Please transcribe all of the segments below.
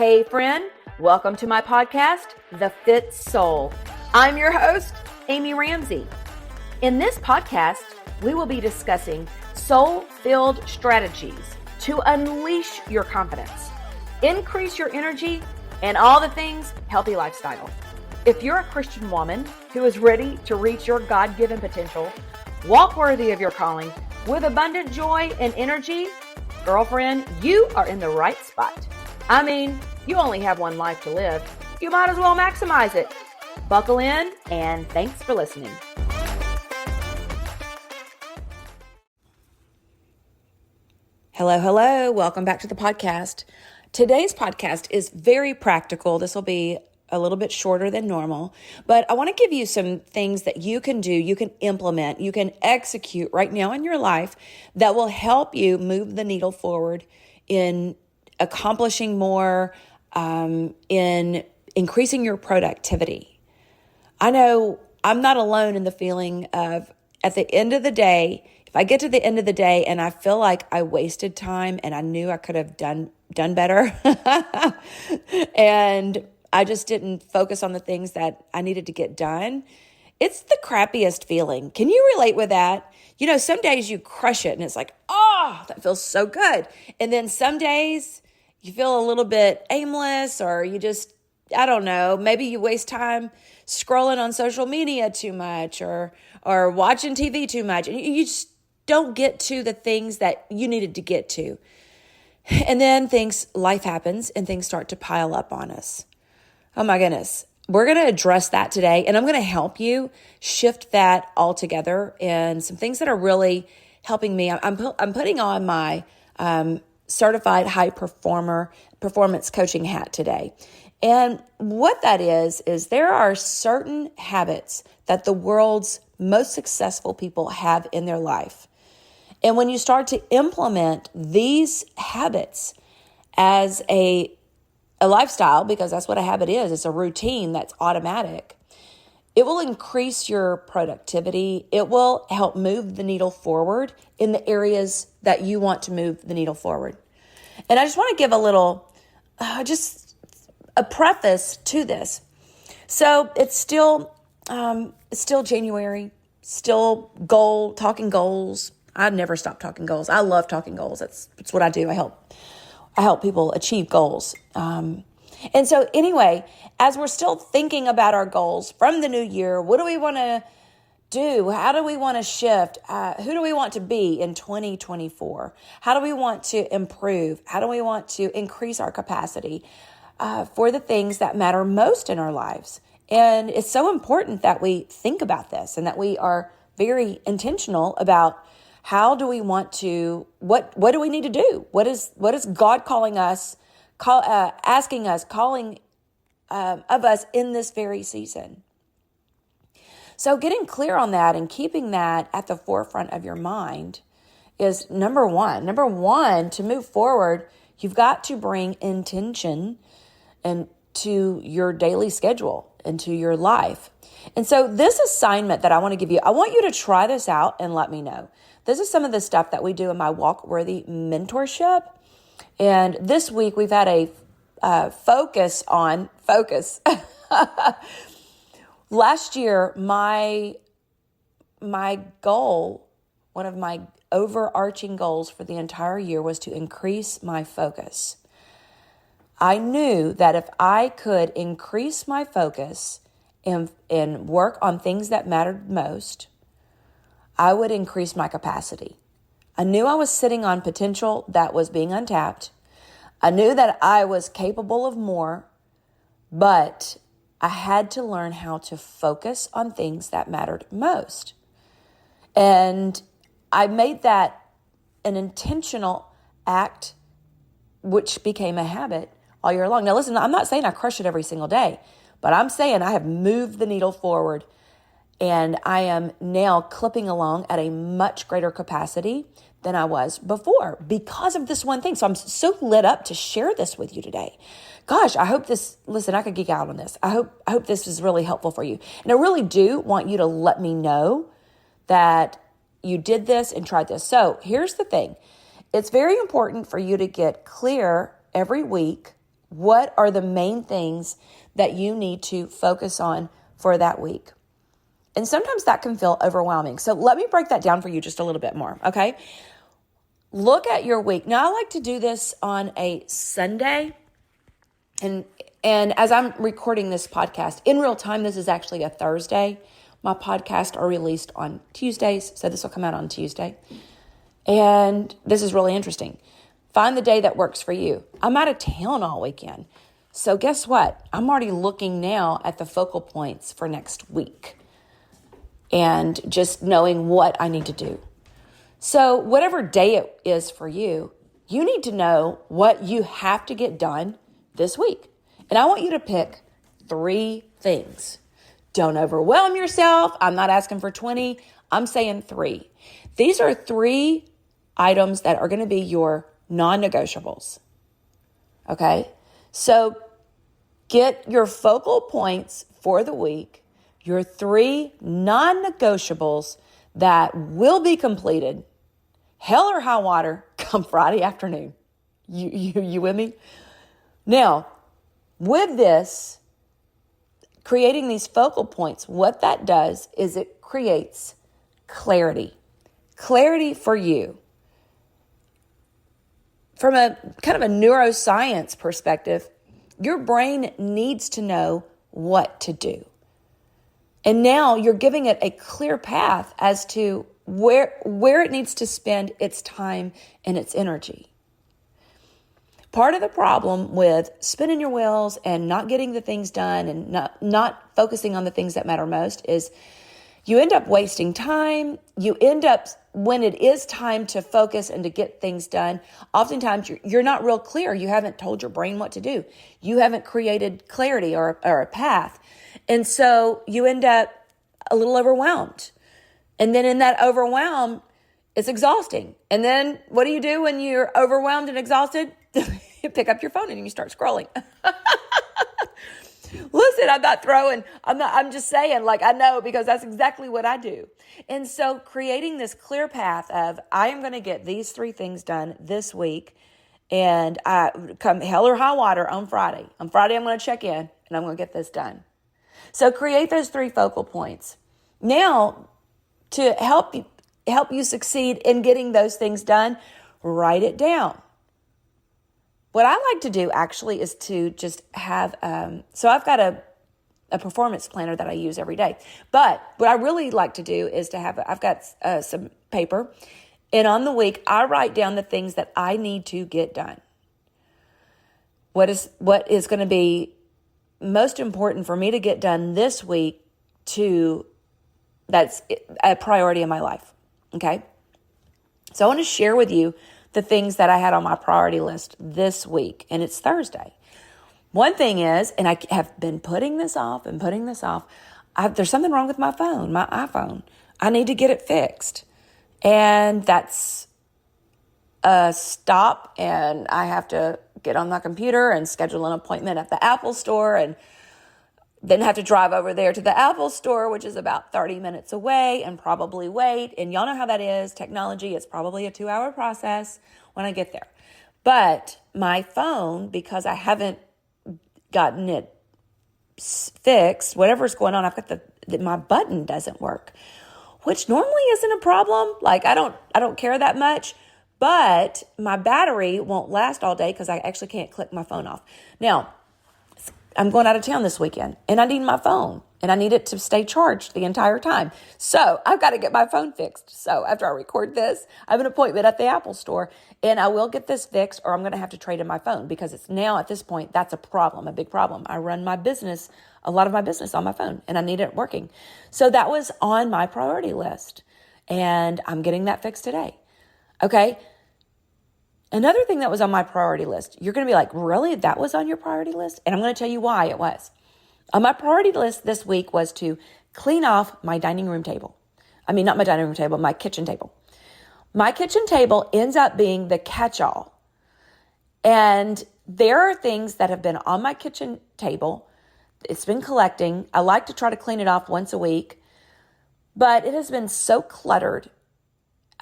Hey friend, welcome to my podcast, The Fit Soul. I'm your host, Amy Ramsey. In this podcast, we will be discussing soul-filled strategies to unleash your confidence, increase your energy, and all the things healthy lifestyle. If you're a Christian woman who is ready to reach your God-given potential, walk worthy of your calling with abundant joy and energy, girlfriend, you are in the right spot. I mean, you only have one life to live. You might as well maximize it. Buckle in, and thanks for listening. Hello. Welcome back to the podcast. Today's podcast is very practical. This will be a little bit shorter than normal, but I want to give you some things that you can do, you can implement, you can execute right now in your life that will help you move the needle forward in accomplishing more, in increasing your productivity. I know I'm not alone in the feeling of at the end of the day, if I get to the end of the day and I feel like I wasted time and I knew I could have done better and I just didn't focus on the things that I needed to get done, it's the crappiest feeling. Can you relate with that? You know, some days you crush it and it's like, oh, that feels so good. And then some days you feel a little bit aimless, or you just, I don't know, maybe you waste time scrolling on social media too much or watching TV too much. And you just don't get to the things that you needed to get to. And then life happens and things start to pile up on us. Oh my goodness. We're going to address that today, and I'm going to help you shift that altogether, and some things that are really helping me. I'm putting on my certified high performance coaching hat today. And what that is there are certain habits that the world's most successful people have in their life. And when you start to implement these habits as a lifestyle, because that's what a habit is, it's a routine that's automatic, it will increase your productivity. It will help move the needle forward in the areas that you want to move the needle forward. And I just want to give a little, just a preface to this. So it's still January, still talking goals. I never stop talking goals. I love talking goals. That's what I do. I help people achieve goals. And so anyway, as we're still thinking about our goals from the new year, what do we want to do? How do we want to shift? Who do we want to be in 2024? How do we want to improve? How do we want to increase our capacity for the things that matter most in our lives? And it's so important that we think about this and that we are very intentional about how do we want to, what do we need to do? What is God calling us, asking us, calling of us in this very season? So getting clear on that and keeping that at the forefront of your mind is number one. Number one, to move forward, you've got to bring intention to your daily schedule, into your life. And so this assignment that I want to give you, I want you to try this out and let me know. This is some of the stuff that we do in my Walk Worthy mentorship. And this week we've had a focus on focus. Last year, my goal, one of my overarching goals for the entire year, was to increase my focus. I knew that if I could increase my focus and work on things that mattered most, I would increase my capacity. I knew I was sitting on potential that was being untapped. I knew that I was capable of more, but I had to learn how to focus on things that mattered most. And I made that an intentional act, which became a habit all year long. Now, listen, I'm not saying I crush it every single day, but I'm saying I have moved the needle forward, and I am now clipping along at a much greater capacity than I was before because of this one thing. So I'm so lit up to share this with you today. Gosh, I hope listen, I could geek out on this. I hope this is really helpful for you. And I really do want you to let me know that you did this and tried this. So here's the thing. It's very important for you to get clear every week What are the main things that you need to focus on for that week? And sometimes that can feel overwhelming. So let me break that down for you just a little bit more, okay? Look at your week. Now, I like to do this on a Sunday. And as I'm recording this podcast, in real time, this is actually a Thursday. My podcasts are released on Tuesdays, so this will come out on Tuesday. And this is really interesting. Find the day that works for you. I'm out of town all weekend. So guess what? I'm already looking now at the focal points for next week and just knowing what I need to do. So whatever day it is for you, you need to know what you have to get done this week. And I want you to pick 3 things. Don't overwhelm yourself. I'm not asking for 20. I'm saying 3. These are 3 items that are going to be your non-negotiables. Okay? So get your focal points for the week, your 3 non-negotiables that will be completed, hell or high water, come Friday afternoon. You with me? Now, with this, creating these focal points, what that does is it creates clarity. Clarity for you. From a kind of a neuroscience perspective, your brain needs to know what to do. And now you're giving it a clear path as to where it needs to spend its time and its energy. Part of the problem with spinning your wheels and not getting the things done and not focusing on the things that matter most is you end up wasting time. You end up, when it is time to focus and to get things done, oftentimes you're not real clear. You haven't told your brain what to do. You haven't created clarity or a path. And so you end up a little overwhelmed. And then in that overwhelm, it's exhausting. And then what do you do when you're overwhelmed and exhausted? You pick up your phone and you start scrolling. Listen, I'm just saying, like, I know, because that's exactly what I do. And so creating this clear path of, I am going to get these 3 things done this week, and I come hell or high water on Friday. On Friday, I'm going to check in and I'm going to get this done. So create those 3 focal points. Now, to help you succeed in getting those things done, write it down. What I like to do actually is to just have, so I've got a performance planner that I use every day. But what I really like to do is to have, I've got some paper, and on the week, I write down the things that I need to get done. What is going to be most important for me to get done this week that's a priority in my life. Okay. So I want to share with you the things that I had on my priority list this week, and it's Thursday. One thing is, and I have been putting this off, there's something wrong with my phone, my iPhone. I need to get it fixed. And that's a stop, and I have to get on my computer and schedule an appointment at the Apple store, and then have to drive over there to the Apple store, which is about 30 minutes away, and probably wait. And y'all know how that is. Technology, it's probably a 2-hour process when I get there. But my phone, because I haven't gotten it fixed, whatever's going on, I've got my button doesn't work, which normally isn't a problem. Like, I don't care that much, but my battery won't last all day because I actually can't click my phone off. Now, I'm going out of town this weekend, and I need my phone, and I need it to stay charged the entire time. So I've got to get my phone fixed. So after I record this, I have an appointment at the Apple store, and I will get this fixed, or I'm going to have to trade in my phone, because it's now at this point, that's a problem, a big problem. I run a lot of my business on my phone, and I need it working. So that was on my priority list, and I'm getting that fixed today. Okay. Another thing that was on my priority list, you're going to be like, really? That was on your priority list? And I'm going to tell you why it was. On my priority list this week was to clean off my dining room table. I mean, not my dining room table, my kitchen table. My kitchen table ends up being the catch-all. And there are things that have been on my kitchen table. It's been collecting. I like to try to clean it off once a week, but it has been so cluttered.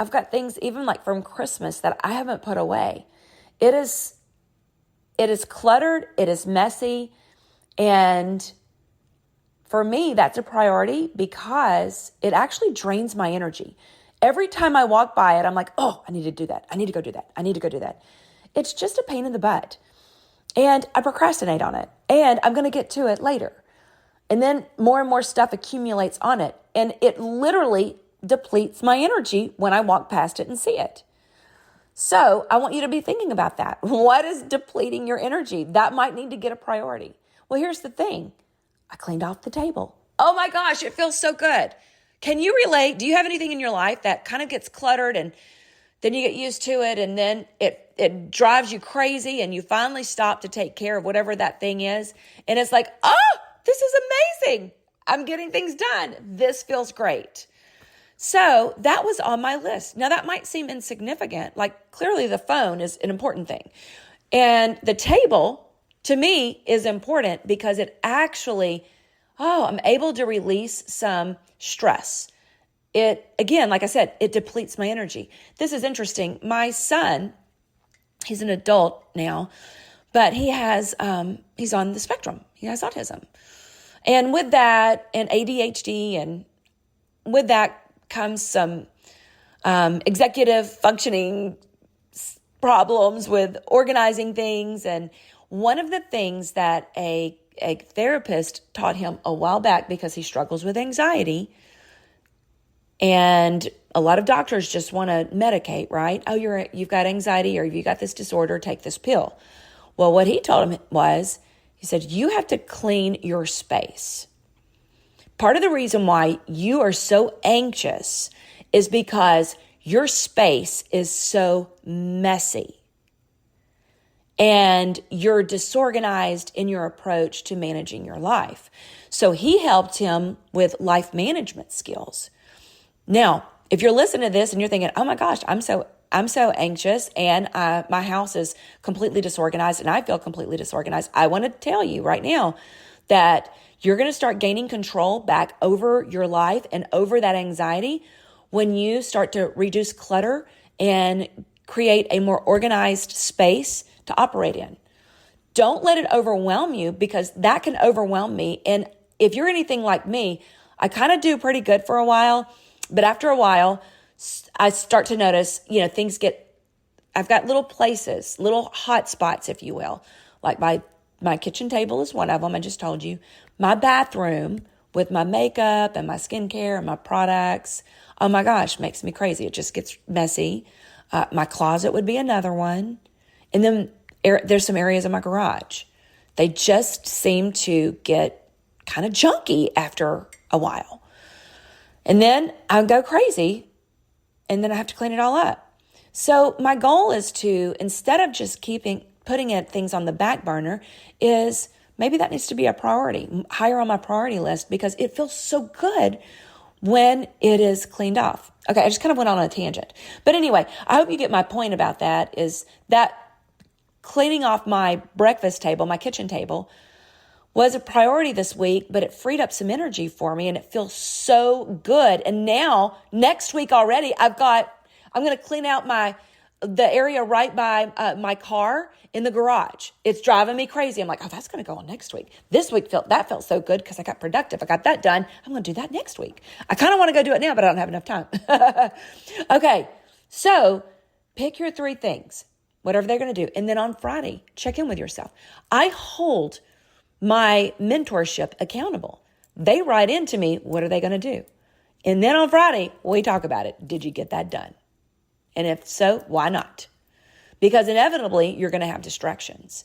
I've got things even like from Christmas that I haven't put away. It's it is cluttered, it is messy, and for me, that's a priority because it actually drains my energy. Every time I walk by it, I'm like, oh, I need to do that. I need to go do that. I need to go do that. It's just a pain in the butt. And I procrastinate on it. And I'm going to get to it later. And then more and more stuff accumulates on it. And it literally depletes my energy when I walk past it and see it. So I want you to be thinking about that. What is depleting your energy? That might need to get a priority. Well, here's the thing. I cleaned off the table. Oh my gosh, it feels so good. Can you relate? Do you have anything in your life that kind of gets cluttered and then you get used to it and then it drives you crazy and you finally stop to take care of whatever that thing is? And it's like, oh, this is amazing. I'm getting things done. This feels great. So that was on my list. Now that might seem insignificant. Like clearly the phone is an important thing. And the table to me is important because it actually, I'm able to release some stress. It, again, like I said, it depletes my energy. This is interesting. My son, he's an adult now, but he has, he's on the spectrum. He has autism. And with that, and ADHD, and with that comes some executive functioning problems with organizing things. And one of the things that a therapist taught him a while back, because he struggles with anxiety, and a lot of doctors just want to medicate, right? Oh, you've got anxiety or you got this disorder, take this pill. Well, what he told him was, he said, you have to clean your space. Part of the reason why you are so anxious is because your space is so messy. And you're disorganized in your approach to managing your life. So he helped him with life management skills. Now, if you're listening to this and you're thinking, oh my gosh, I'm so anxious and my house is completely disorganized and I feel completely disorganized, I want to tell you right now that you're going to start gaining control back over your life and over that anxiety when you start to reduce clutter and create a more organized space to operate in. Don't let it overwhelm you, because that can overwhelm me. And if you're anything like me, I kind of do pretty good for a while, but after a while, I start to notice, I've got little places, little hotspots, if you will. Like my kitchen table is one of them, I just told you. My bathroom with my makeup and my skincare and my products, oh my gosh, makes me crazy. It just gets messy. My closet would be another one. And then there's some areas in my garage. They just seem to get kind of junky after a while. And then I go crazy and then I have to clean it all up. So my goal is to, instead of just putting things on the back burner, is maybe that needs to be a priority, higher on my priority list, because it feels so good when it is cleaned off. Okay, I just kind of went on a tangent. But anyway, I hope you get my point about that, is that cleaning off my breakfast table, my kitchen table, was a priority this week, but it freed up some energy for me and it feels so good. And now, next week already, I'm going to clean out the area right by my car in the garage. It's driving me crazy. I'm like, oh, that's going to go on next week. This week felt so good because I got productive. I got that done. I'm going to do that next week. I kind of want to go do it now, but I don't have enough time. Okay, so pick your 3 things, whatever they're going to do. And then on Friday, check in with yourself. I hold my mentorship accountable. They write into me, what are they going to do? And then on Friday, we talk about it. Did you get that done? And if so, why not? Because inevitably, you're going to have distractions.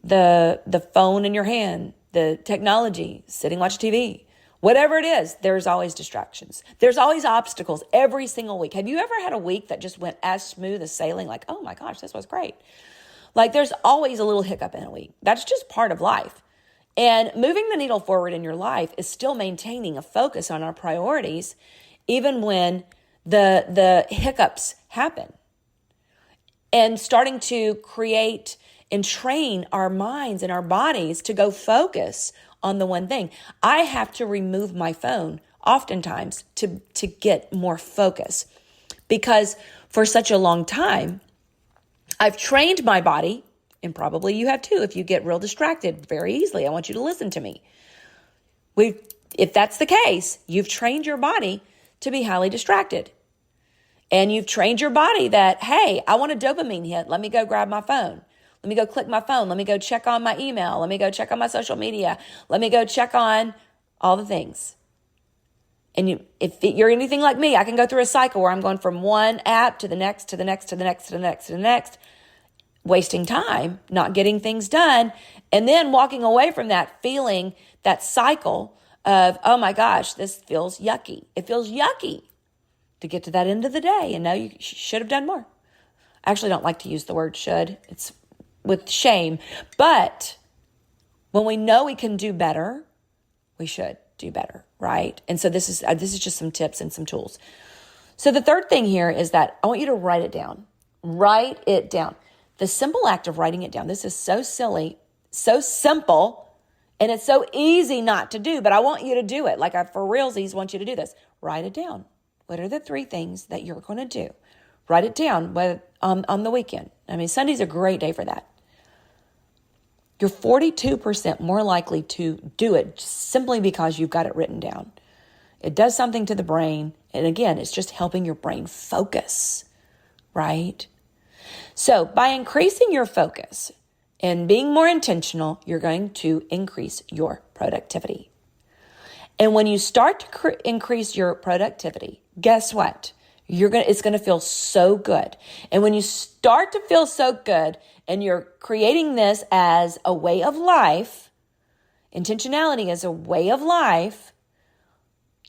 The phone in your hand, the technology, sitting watching TV, whatever it is, there's always distractions. There's always obstacles every single week. Have you ever had a week that just went as smooth as sailing? Like, oh my gosh, this was great. Like, there's always a little hiccup in a week. That's just part of life. And moving the needle forward in your life is still maintaining a focus on our priorities, even when the hiccups happen. And starting to create and train our minds and our bodies to go focus on the one thing. I have to remove my phone oftentimes to get more focus, because for such a long time, I've trained my body And probably you have too if you get real distracted very easily. I want you to listen to me. If that's the case, you've trained your body to be highly distracted. And you've trained your body that, hey, I want a dopamine hit. Let me go grab my phone. Let me go click my phone. Let me go check on my email. Let me go check on my social media. Let me go check on all the things. And if you're anything like me, I can go through a cycle where I'm going from one app to the next, to the next, to the next, to the next, to the next, wasting time, not getting things done, and then walking away from that feeling, that cycle of, oh my gosh, this feels yucky. It feels yucky to get to that end of the day and know you should have done more. I actually don't like to use the word should. It's with shame. But when we know we can do better, we should do better, right? And so this is just some tips and some tools. So the third thing here is that I want you to write it down. Write it down. The simple act of writing it down. This is so silly, so simple, and it's so easy not to do, but I want you to do it. Like I for realsies want you to do this. Write it down. What are the 3 things that you're going to do? Write it down on the weekend. I mean, Sunday's a great day for that. You're 42% more likely to do it simply because you've got it written down. It does something to the brain. And again, it's just helping your brain focus, right? So by increasing your focus and being more intentional, you're going to increase your productivity. And when you start to increase your productivity, guess what? It's going to feel so good. And when you start to feel so good and you're creating this as a way of life, intentionality as a way of life,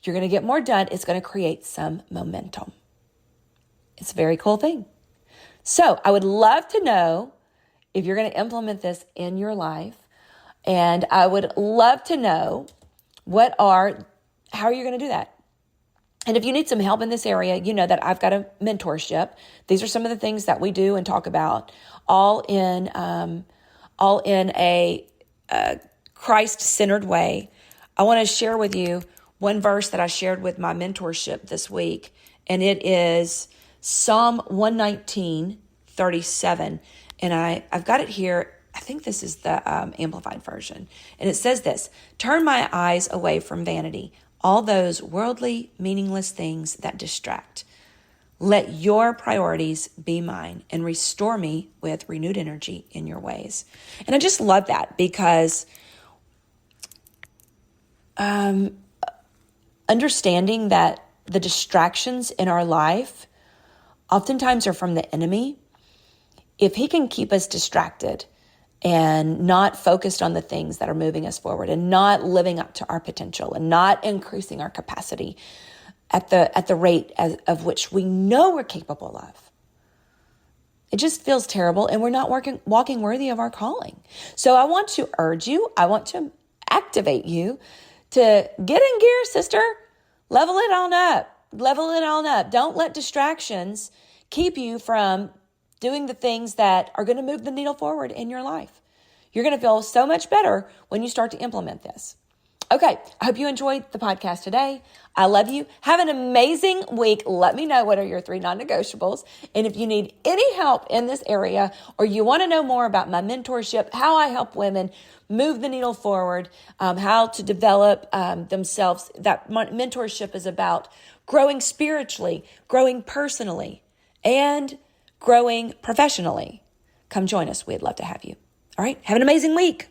you're going to get more done. It's going to create some momentum. It's a very cool thing. So I would love to know if you're going to implement this in your life. And I would love to know how are you going to do that? And if you need some help in this area, you know that I've got a mentorship. These are some of the things that we do and talk about, all in a Christ-centered way. I want to share with you one verse that I shared with my mentorship this week, and it is Psalm 119:37. And I've got it here. I think this is the Amplified version. And it says this: turn my eyes away from vanity, all those worldly, meaningless things that distract. Let your priorities be mine and restore me with renewed energy in your ways. And I just love that because understanding that the distractions in our life oftentimes are from the enemy. If he can keep us distracted and not focused on the things that are moving us forward and not living up to our potential and not increasing our capacity at the rate of which we know we're capable of, it just feels terrible and we're not walking worthy of our calling. So I want to urge you, I want to activate you to get in gear, sister. Level it on up. Level it on up. Don't let distractions keep you from doing the things that are going to move the needle forward in your life. You're going to feel so much better when you start to implement this. Okay, I hope you enjoyed the podcast today. I love you. Have an amazing week. Let me know what are your 3 non-negotiables. And if you need any help in this area or you want to know more about my mentorship, how I help women move the needle forward, how to develop themselves, that mentorship is about growing spiritually, growing personally, and growing professionally. Come join us. We'd love to have you. All right. Have an amazing week.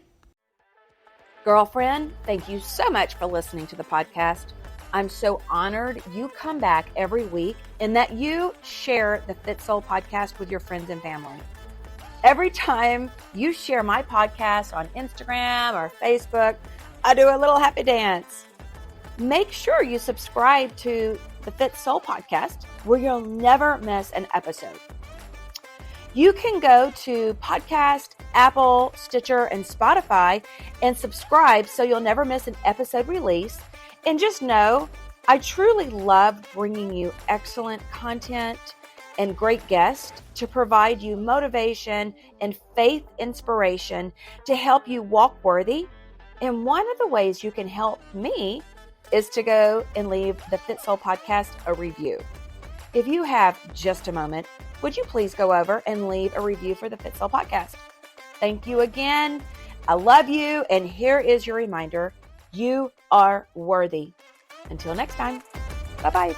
Girlfriend, thank you so much for listening to the podcast. I'm so honored you come back every week and that you share the Fit Soul podcast with your friends and family. Every time you share my podcast on Instagram or Facebook, I do a little happy dance. Make sure you subscribe to the Fit Soul podcast where you'll never miss an episode. You can go to Podcast, Apple, Stitcher, and Spotify and subscribe so you'll never miss an episode release. And just know, I truly love bringing you excellent content and great guests to provide you motivation and faith inspiration to help you walk worthy. And one of the ways you can help me is to go and leave the Fit Soul podcast a review. If you have just a moment, would you please go over and leave a review for the Fit Soul podcast? Thank you again. I love you. And here is your reminder. You are worthy. Until next time. Bye-bye.